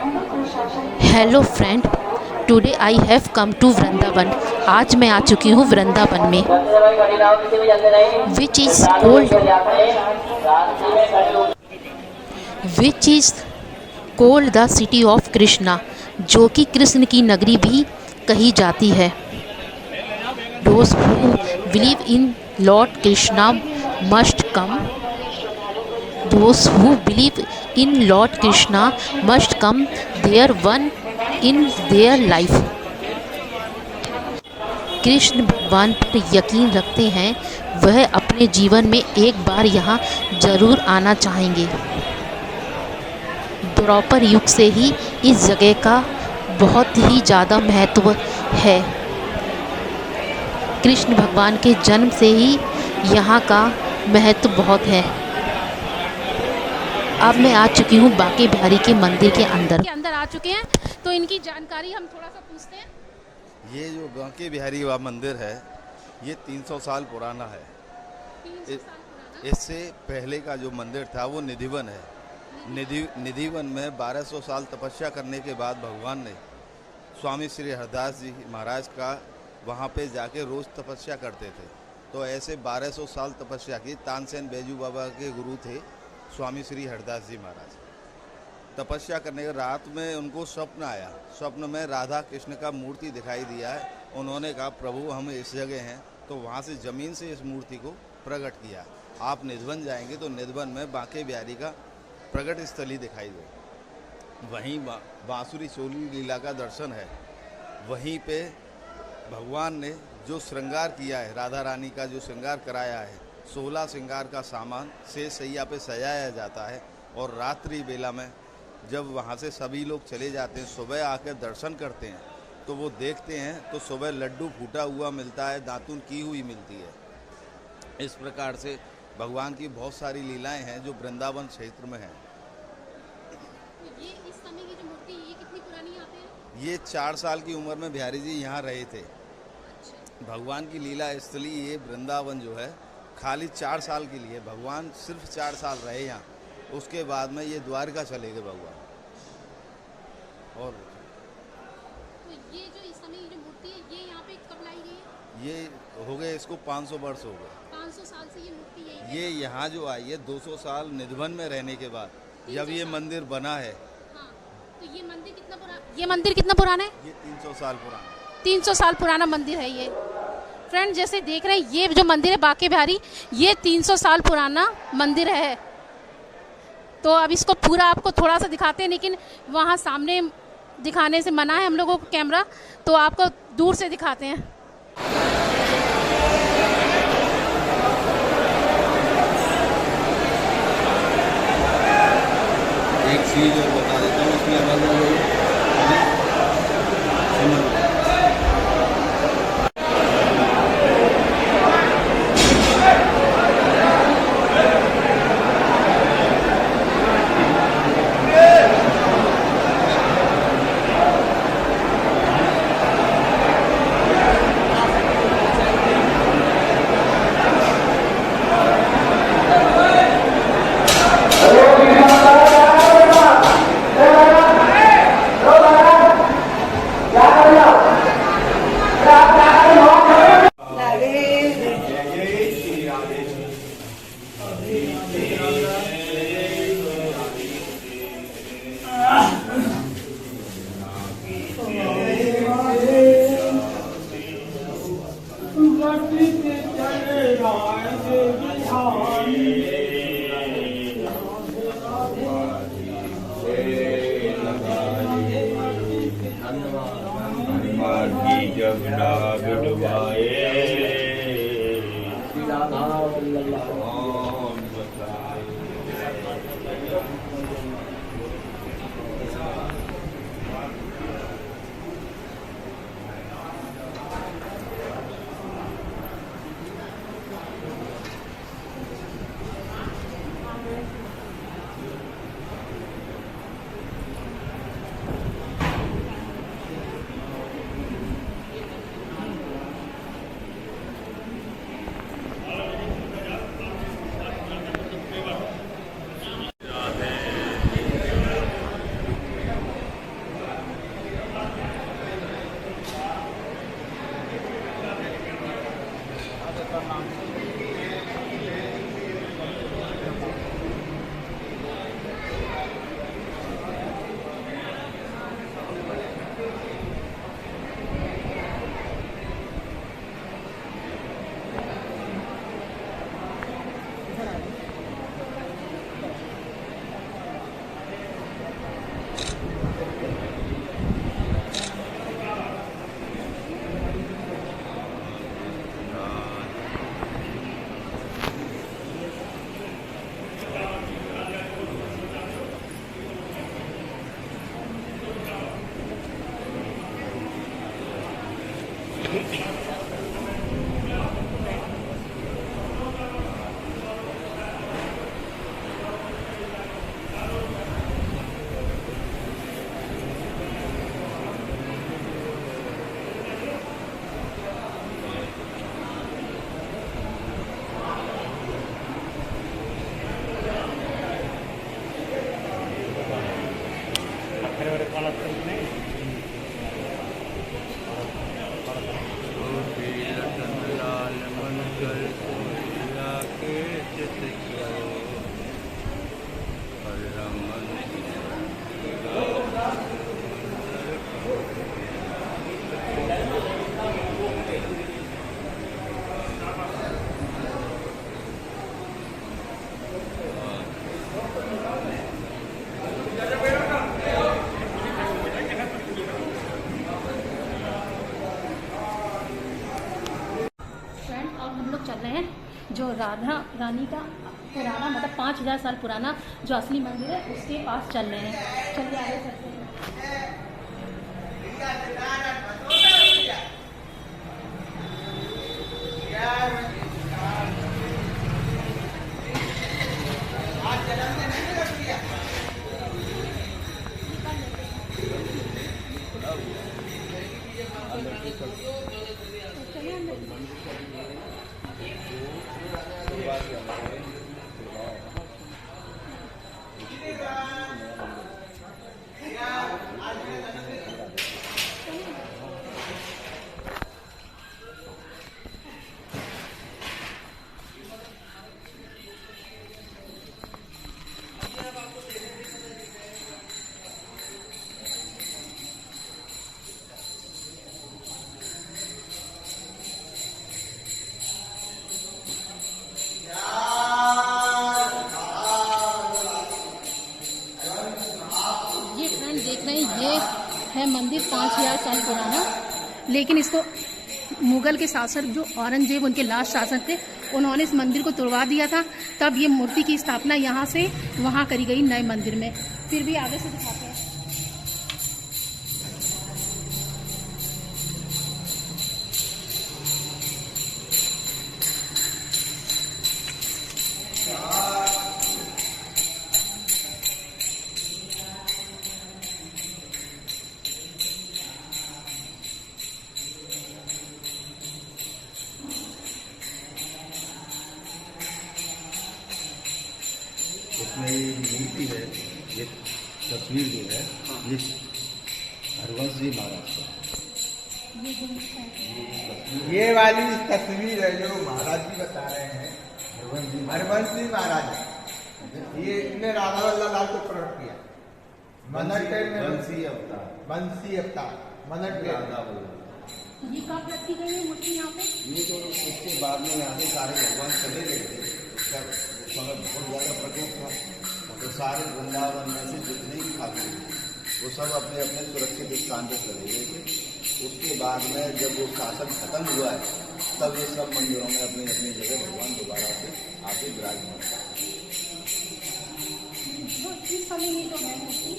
Hello friend, today I have come to Vrindavan. आज मैं आ चुकी हूँ वृंदावन में, which is called which is called the city of Krishna, जो कि कृष्ण की नगरी भी कही जाती है। Those who believe in lord Krishna must come Those who believe in Lord Krishna must come there one in their life. Krishna भगवान पर यकीन रखते हैं, वह अपने जीवन में एक बार यहाँ जरूर आना चाहेंगे। द्वापर युग से ही इस जगह का बहुत ही ज़्यादा महत्व है। कृष्ण भगवान के जन्म से ही यहाँ का महत्व बहुत है। अब मैं आ चुकी हूँ बांके बिहारी के मंदिर के अंदर आ चुके हैं, तो इनकी जानकारी हम थोड़ा सा पूछते हैं। ये जो बांके बिहारी का मंदिर है, ये 300 साल पुराना है। 300 साल पुराना। इससे पहले का जो मंदिर था वो निधिवन है। निधिवन में 1200 साल तपस्या करने के बाद भगवान ने स्वामी श्री हरदास जी महाराज का वहाँ पे जाके रोज़ तपस्या करते थे। तो ऐसे 1200 साल तपस्या की। तानसेन बैजू बाबा के गुरु थे स्वामी श्री हरदास जी महाराज। तपस्या करने के रात में उनको स्वप्न आया। स्वप्न में राधा कृष्ण का मूर्ति दिखाई दिया है। उन्होंने कहा, प्रभु हम इस जगह हैं। तो वहाँ से ज़मीन से इस मूर्ति को प्रकट किया। आप निधिवन जाएंगे तो निधिवन में बांके बिहारी का प्रकट स्थली दिखाई दे। वहीं बांसुरी चोली लीला का दर्शन है। वहीं पे भगवान ने जो श्रृंगार किया है, राधा रानी का जो श्रृंगार कराया है, 16 श्रृंगार का सामान से सैया पे सजाया जाता है। और रात्रि बेला में जब वहाँ से सभी लोग चले जाते हैं, सुबह आकर दर्शन करते हैं, तो वो देखते हैं तो सुबह लड्डू फूटा हुआ मिलता है, दातुन की हुई मिलती है। इस प्रकार से भगवान की बहुत सारी लीलाएं हैं जो वृंदावन क्षेत्र में हैं। ये इस समय की जो मूर्ति, ये कितनी पुरानी यहाँ पे है? ये 4 साल की उम्र में बिहारी जी यहाँ रहे थे। भगवान की लीला स्थली ये वृंदावन जो है खाली 4 साल के लिए, भगवान सिर्फ 4 साल रहे यहाँ। उसके बाद में ये द्वारका चले गए भगवान। और तो ये जो इस समय जो मूर्ति है, ये यहाँ पे कब लाई गई है? ये हो गए, इसको 500 वर्ष हो गए। 500 साल से ये मूर्ति यही ये यहाँ जो आई है 200 साल निधिवन में रहने के बाद जब ये मंदिर बना है। हाँ, तो ये मंदिर कितना पुराना? ये मंदिर कितना पुराना है? ये 300 साल पुराना। 300 साल पुराना मंदिर है ये। फ्रेंड, जैसे देख रहे हैं, ये जो मंदिर है बांके बिहारी, ये 300 साल पुराना मंदिर है। तो अब इसको पूरा आपको थोड़ा सा दिखाते हैं, लेकिन वहाँ सामने दिखाने से मना है हम लोगों को कैमरा, तो आपको दूर से दिखाते हैं। एक चीज़ और बता देता हूँ, इसमें अलग लाल मंगल सोया के चित करो हर रमन फ्रेंड, और हम लोग चल रहे हैं जो राधा रानी का पुराना मतलब 5000 साल पुराना जो असली मंदिर है उसके पास चल रहे हैं। चलिए आगे चलते हैं। ये फ्रेंड देख रहे हैं, ये है मंदिर 5000 साल पुराना, लेकिन इसको मुगल के शासक जो औरंगजेब उनके लास्ट शासक थे उन्होंने इस मंदिर को तोड़वा दिया था। तब ये मूर्ति की स्थापना यहाँ से वहाँ करी गई नए मंदिर में। फिर भी आगे से दिखाते हैं। इसमें ये मूर्ति है, ये तस्वीर जो है ये हरवंश जी महाराज का। ये वाली तस्वीर है जो महाराज जी बता रहे हैं, हरवंश जी महाराज। ये इन्हें राधा वल्लभ लाल को प्रकट किया बंसी अवतार, बंसी अवतार मनट के। राधा वल्लभ। ये कब रखी गई है मूर्ति यहाँ पे? ये तो उसके बाद में यहाँ से सारे भगवान चले गए थे, उसका उस समय बहुत ज़्यादा प्रकोप था, तो सारे वृंदावन में से जितने भी ठाकुर वो सब अपने अपने सुरक्षित स्थान पर चले गए थे। उसके बाद में जब वो शासन खत्म हुआ है तब ये सब मंदिरों में अपनी अपनी जगह भगवान दोबारा से आके विराजमान है। इस समय ये जो है मूर्ति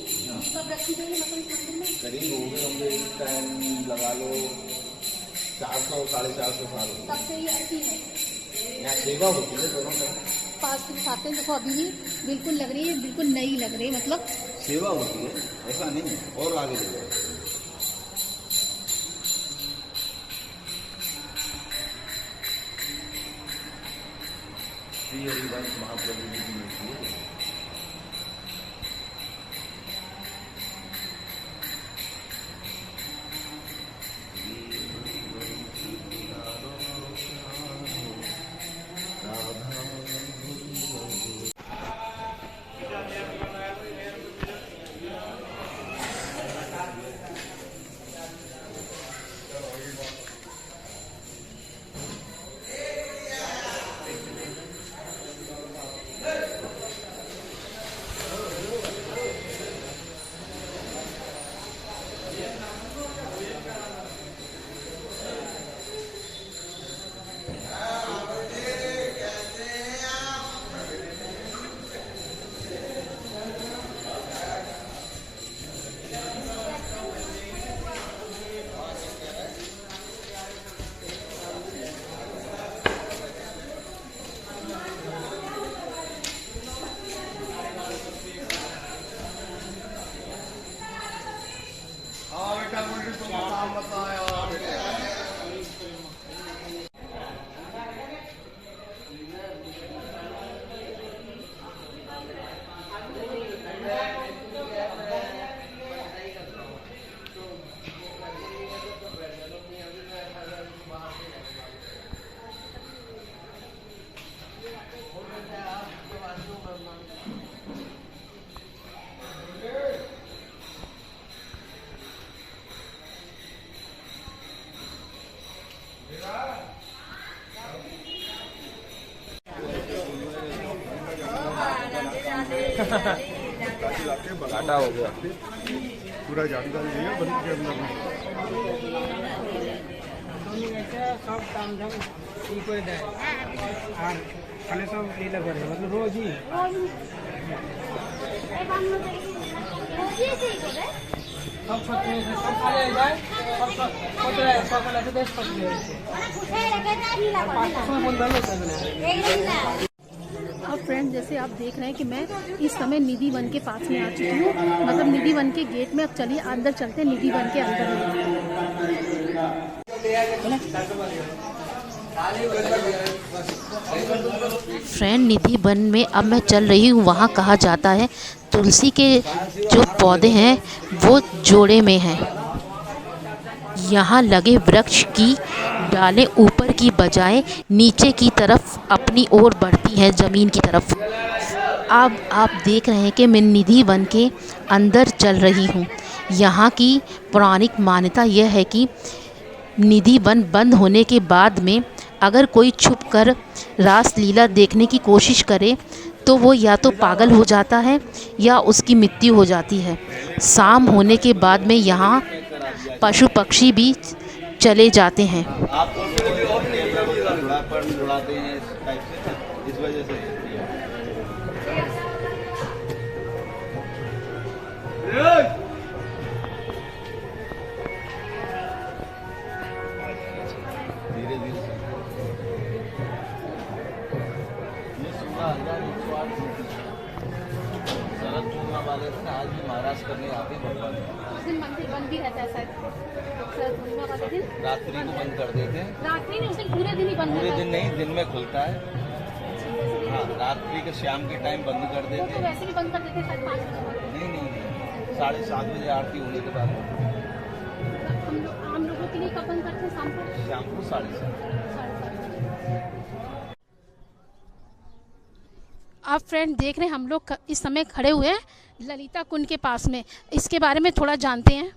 कब रखी गई है मतलब इस मंदिर में? करीब हो गए होंगे इस टाइम लगा लो 400 450 साल। तब से ये ऐसी है। यहाँ सेवा होती है दोनों टाइम, पास से दिखाते हैं। देखो अभी भी बिल्कुल लग रही है, बिल्कुल नई लग रही है, मतलब सेवा होती है, ऐसा नहीं है। और आगे ले जाओ, श्री हरिवंश महाप्रभु जी की मूर्ति है। घाटा हो गया। पूरा जानकारी लिया बंद के अंदर सब काम धाम ই করে দেয় আর খালে সব লীলা করে मतलब রোজই সব সকালে যায় সব সকালে এসে দেশ পাঠিয়ে দিয়েছে পাঁচটার সময় বন্ধ হলো अब फ्रेंड जैसे आप देख रहे हैं कि मैं इस समय निधि वन के पास में आ चुकी हूँ, मतलब निधि वन के गेट में। अब चलिए अंदर चलते हैं निधि वन के अंदर में। फ्रेंड निधि वन में अब मैं चल रही हूँ। वहाँ कहा जाता है तुलसी के जो पौधे हैं वो जोड़े में हैं। यहाँ लगे वृक्ष की डालें ऊपर की बजाय नीचे की तरफ अपनी ओर बढ़ती हैं, ज़मीन की तरफ। अब आप देख रहे हैं कि मैं निधि वन के अंदर चल रही हूँ। यहाँ की पौराणिक मान्यता यह है कि निधि वन बंद होने के बाद में अगर कोई छुपकर रास लीला देखने की कोशिश करे तो वो या तो पागल हो जाता है या उसकी मृत्यु हो जाती है। शाम होने के बाद में यहाँ पशु पक्षी भी चले जाते हैं। जुड़ाते हैं इस टाइप से, इस वजह से धीरे धीरे ये 16,108 शरद पूर्णिमा वाले दिन आज भी महाराष्ट्र करने आते भगवान उस दिन मंदिर बंद भी रहता है शायद, शरद पूर्णिमा वाले दिन रात्रि को बंद कर देते हैं। रात्रि में, उस दिन पूरे दिन ही बंद पूरे रहता दिन नहीं, दिन में खुलता है। हाँ, रात्रि के शाम के टाइम बंद कर है। देते तो हैं। वैसे भी बंद कर देते हैं शायद 5 बजे। नहीं 7:30 बजे आरती होने के बाद हम लोग आम लोगों के लिए कब बंद करते हैं? शाम को शाम को 7:30। 7:30। आप फ्रेंड देख रहे हैं हम लोग इस समय खड़े हुए हैं ललिता कुंड के पास में। इसके बारे में थोड़ा जानते हैं।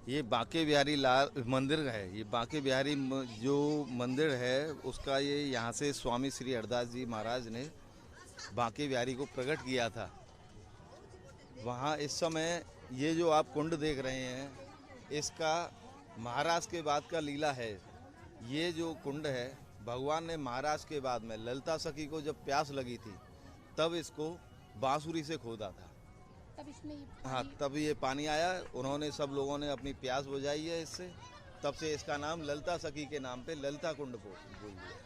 ये बांके बिहारी लाल मंदिर है। ये बांके बिहारी जो मंदिर है उसका ये यहाँ से स्वामी श्री हरदास जी महाराज ने बांके बिहारी को प्रकट किया था। वहाँ इस समय ये जो आप कुंड देख रहे हैं इसका महाराज के बाद का लीला है। ये जो कुंड है भगवान ने महाराज के बाद में ललिता सखी को जब प्यास लगी थी तब इसको बांसुरी से खोदा था। तब इसमें हाँ, तब ये पानी आया, उन्होंने सब लोगों ने अपनी प्यास बुझाई है इससे, तब से इसका नाम ललिता सखी के नाम पे ललिता कुंड बोल दिया।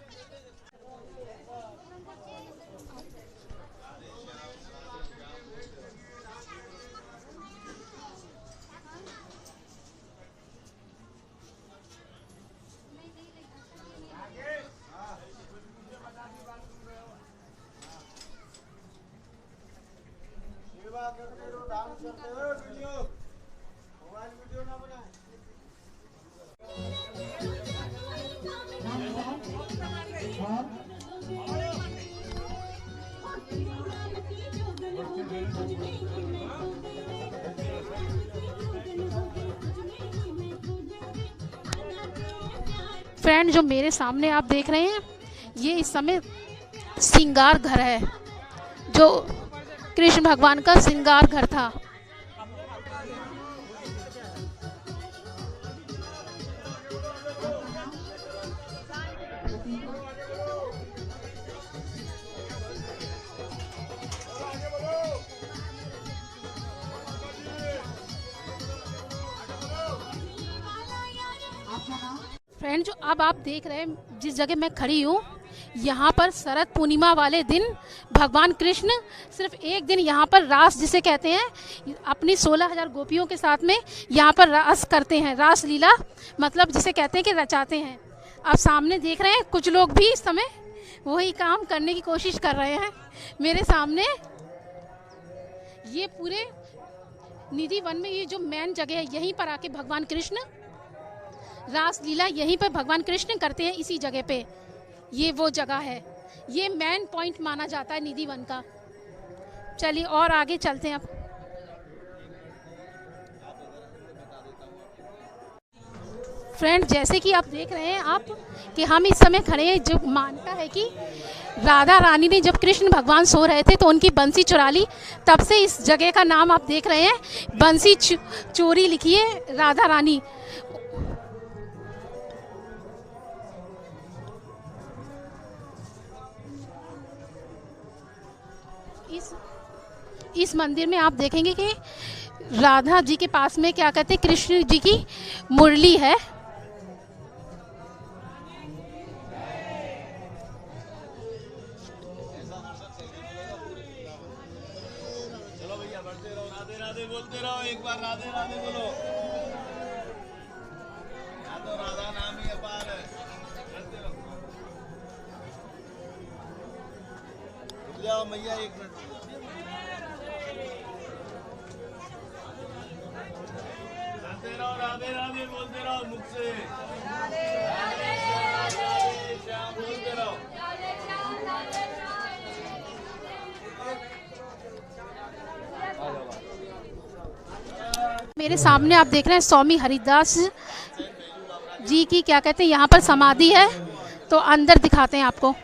फ्रेंड जो मेरे सामने आप देख रहे हैं ये इस समय श्रृंगार घर है, जो कृष्ण भगवान का श्रृंगार घर था। फ्रेंड जो अब आप देख रहे हैं जिस जगह मैं खड़ी हूँ, यहाँ पर शरद पूर्णिमा वाले दिन भगवान कृष्ण सिर्फ एक दिन यहाँ पर रास जिसे कहते हैं अपनी 16,000 गोपियों के साथ में यहाँ पर रास करते हैं। रास लीला मतलब जिसे कहते हैं कि रचाते हैं। आप सामने देख रहे हैं कुछ लोग भी इस समय वही काम करने की कोशिश कर रहे हैं। मेरे सामने ये पूरे निधि वन में ये जो मेन जगह है यहीं पर आके भगवान कृष्ण रास लीला यहीं पर भगवान कृष्ण करते हैं, इसी जगह पे। ये वो जगह है, ये मेन पॉइंट माना जाता है निधि वन का। चलिए और आगे चलते हैं अब। फ्रेंड जैसे कि आप देख रहे हैं आप कि हम इस समय खड़े हैं, जो मानता है कि राधा रानी ने जब कृष्ण भगवान सो रहे थे तो उनकी बंसी चुरा ली, तब से इस जगह का नाम आप देख रहे हैं बंसी चोरी लिखी है राधा रानी। इस मंदिर में आप देखेंगे कि राधा जी के पास में क्या कहते हैं कृष्ण जी की मुरली है। राधे राधे बोलते रहो, एक बार राधे राधे बोलो। तो राधा नाम ही अपार है। रुक जाओ मैया, एक मिनट। राधे राधे बोलते रहो मुख से। राधे श्याम बोलते रहो। मेरे सामने आप देख रहे हैं स्वामी हरिदास जी की क्या कहते हैं यहाँ पर समाधि है, तो अंदर दिखाते हैं आपको।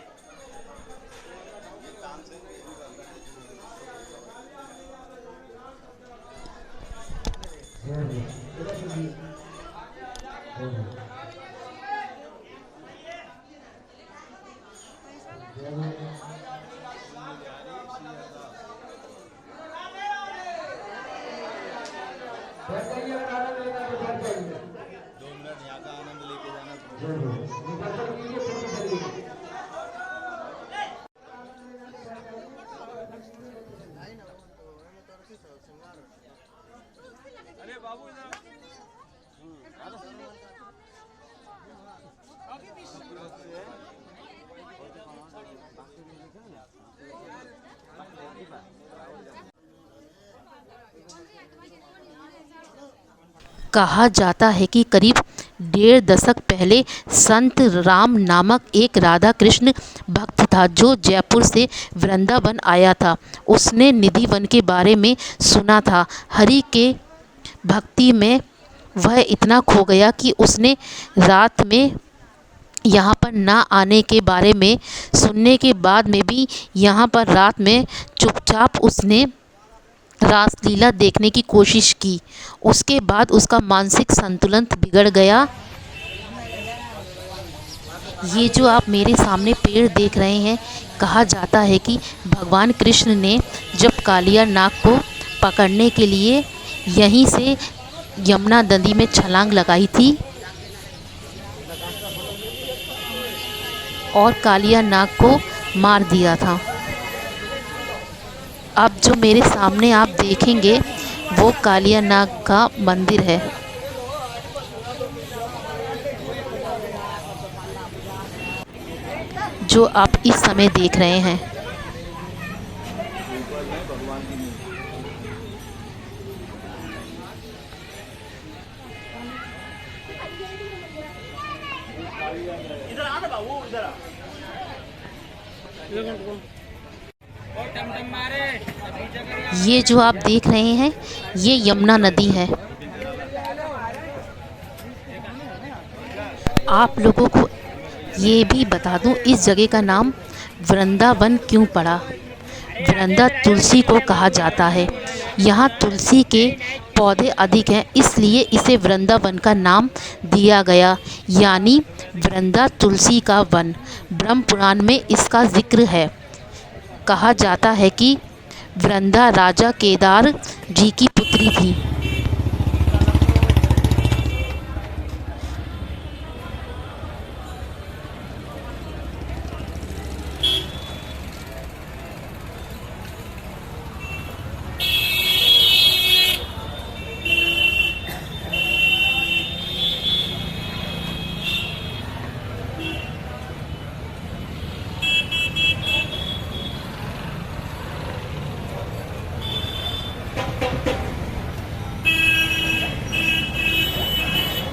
कहा जाता है कि करीब 1.5 दशक पहले संत राम नामक एक राधा कृष्ण भक्त था जो जयपुर से वृंदावन आया था। उसने निधिवन के बारे में सुना था। हरि के भक्ति में वह इतना खो गया कि उसने रात में यहाँ पर ना आने के बारे में सुनने के बाद में भी यहाँ पर रात में चुपचाप उसने रासलीला देखने की कोशिश की। उसके बाद उसका मानसिक संतुलन बिगड़ गया। ये जो आप मेरे सामने पेड़ देख रहे हैं, कहा जाता है कि भगवान कृष्ण ने जब कालिया नाग को पकड़ने के लिए यहीं से यमुना नदी में छलांग लगाई थी और कालिया नाग को मार दिया था। अब जो मेरे सामने आप देखेंगे वो कालिया नाग का मंदिर है। जो आप इस समय देख रहे हैं। ये जो आप देख रहे हैं ये यमुना नदी है। आप लोगों को ये भी बता दूं इस जगह का नाम वृंदावन क्यों पड़ा। वृंदा तुलसी को कहा जाता है। यहाँ तुलसी के पौधे अधिक हैं, इसलिए इसे वृंदावन का नाम दिया गया, यानी वृंदा तुलसी का वन। ब्रह्म पुराण में इसका जिक्र है। कहा जाता है कि वृंदा राजा केदार जी की पुत्री थी।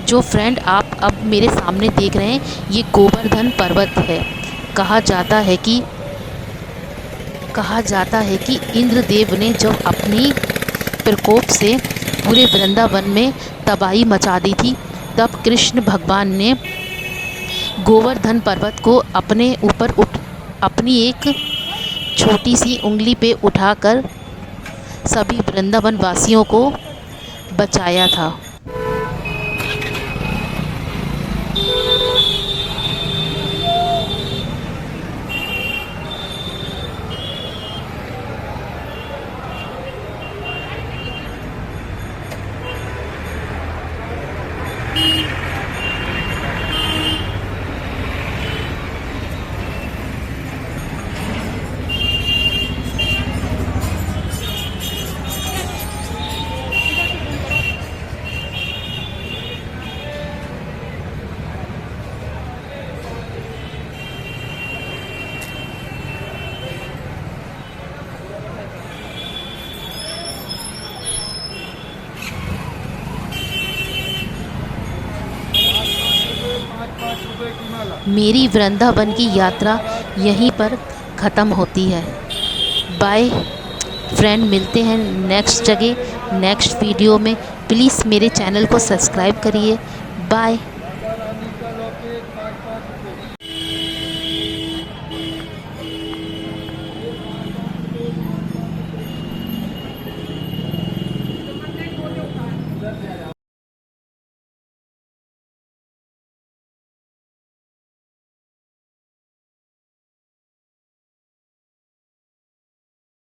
जो फ्रेंड आप अब मेरे सामने देख रहे हैं ये गोवर्धन पर्वत है। कहा जाता है कि इंद्रदेव ने जब अपनी प्रकोप से पूरे वृंदावन में तबाही मचा दी थी, तब कृष्ण भगवान ने गोवर्धन पर्वत को अपने ऊपर अपनी एक छोटी सी उंगली पे उठाकर सभी वृंदावन वासियों को बचाया था। मेरी वृंदावन की यात्रा यहीं पर ख़त्म होती है। बाय फ्रेंड, मिलते हैं नेक्स्ट जगह नेक्स्ट वीडियो में। प्लीज़ मेरे चैनल को सब्सक्राइब करिए। बाय।